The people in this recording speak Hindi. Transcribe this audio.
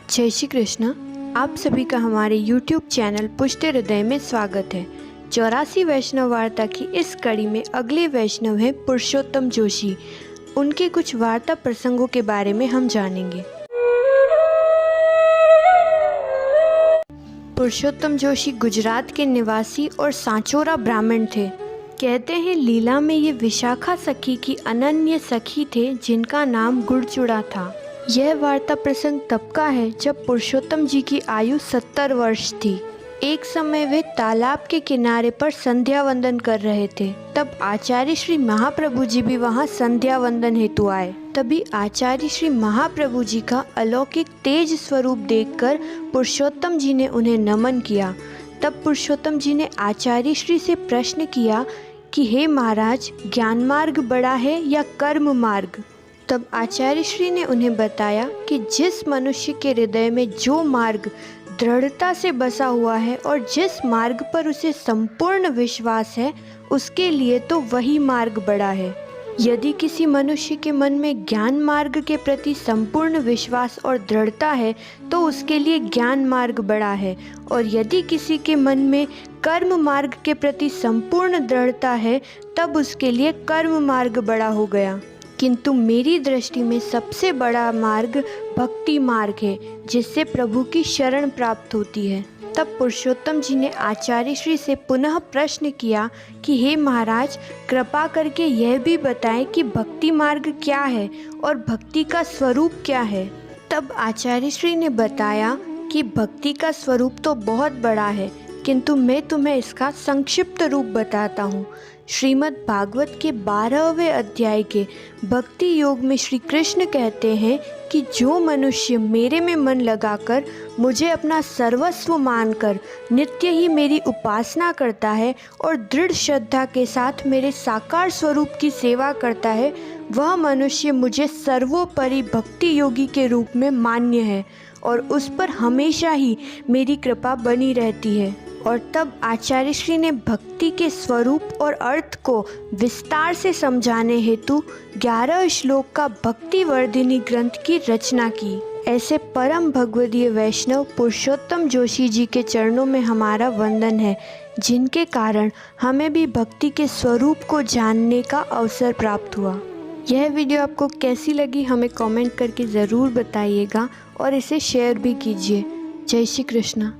जय श्री कृष्ण। आप सभी का हमारे YouTube चैनल पुष्टि हृदय में स्वागत है। 84 वैष्णव वार्ता की इस कड़ी में अगले वैष्णव हैं पुरुषोत्तम जोशी। उनके कुछ वार्ता प्रसंगों के बारे में हम जानेंगे। पुरुषोत्तम जोशी गुजरात के निवासी और सांचोरा ब्राह्मण थे। कहते हैं लीला में ये विशाखा सखी की अनन्य सखी थे जिनका नाम गुड़चुड़ा था। यह वार्ता प्रसंग तब का है जब पुरुषोत्तम जी की आयु 70 वर्ष थी। एक समय वे तालाब के किनारे पर संध्या वंदन कर रहे थे। तब आचार्य श्री महाप्रभु जी भी वहां संध्या वंदन हेतु आए। तभी आचार्य श्री महाप्रभु जी का अलौकिक तेज स्वरूप देखकर पुरुषोत्तम जी ने उन्हें नमन किया। तब पुरुषोत्तम जी ने आचार्य श्री से प्रश्न किया कि हे महाराज, ज्ञान मार्ग बड़ा है या कर्म मार्ग? तब आचार्य श्री ने उन्हें बताया कि जिस मनुष्य के हृदय में जो मार्ग दृढ़ता से बसा हुआ है और जिस मार्ग पर उसे संपूर्ण विश्वास है, उसके लिए तो वही मार्ग बड़ा है। यदि किसी मनुष्य के मन में ज्ञान मार्ग के प्रति संपूर्ण विश्वास और दृढ़ता है तो उसके लिए ज्ञान मार्ग बड़ा है, और यदि किसी के मन में कर्म मार्ग के प्रति संपूर्ण दृढ़ता है तब उसके लिए कर्म मार्ग बड़ा हो गया। किंतु मेरी दृष्टि में सबसे बड़ा मार्ग भक्ति मार्ग है, जिससे प्रभु की शरण प्राप्त होती है। तब पुरुषोत्तम जी ने आचार्य श्री से पुनः प्रश्न किया कि हे महाराज, कृपा करके यह भी बताएं कि भक्ति मार्ग क्या है और भक्ति का स्वरूप क्या है। तब आचार्य श्री ने बताया कि भक्ति का स्वरूप तो बहुत बड़ा है, किंतु मैं तुम्हें इसका संक्षिप्त रूप बताता हूँ। श्रीमद् भागवत के 12वें अध्याय के भक्ति योग में श्री कृष्ण कहते हैं कि जो मनुष्य मेरे में मन लगाकर मुझे अपना सर्वस्व मानकर नित्य ही मेरी उपासना करता है और दृढ़ श्रद्धा के साथ मेरे साकार स्वरूप की सेवा करता है, वह मनुष्य मुझे सर्वोपरि भक्ति योगी के रूप में मान्य है और उस पर हमेशा ही मेरी कृपा बनी रहती है। और तब आचार्य श्री ने भक्ति के स्वरूप और अर्थ को विस्तार से समझाने हेतु 11 श्लोक का भक्ति वर्धिनी ग्रंथ की रचना की। ऐसे परम भगवदीय वैष्णव पुरुषोत्तम जोशी जी के चरणों में हमारा वंदन है, जिनके कारण हमें भी भक्ति के स्वरूप को जानने का अवसर प्राप्त हुआ। यह वीडियो आपको कैसी लगी हमें कमेंट करके ज़रूर बताइएगा और इसे शेयर भी कीजिए। जय श्री कृष्ण।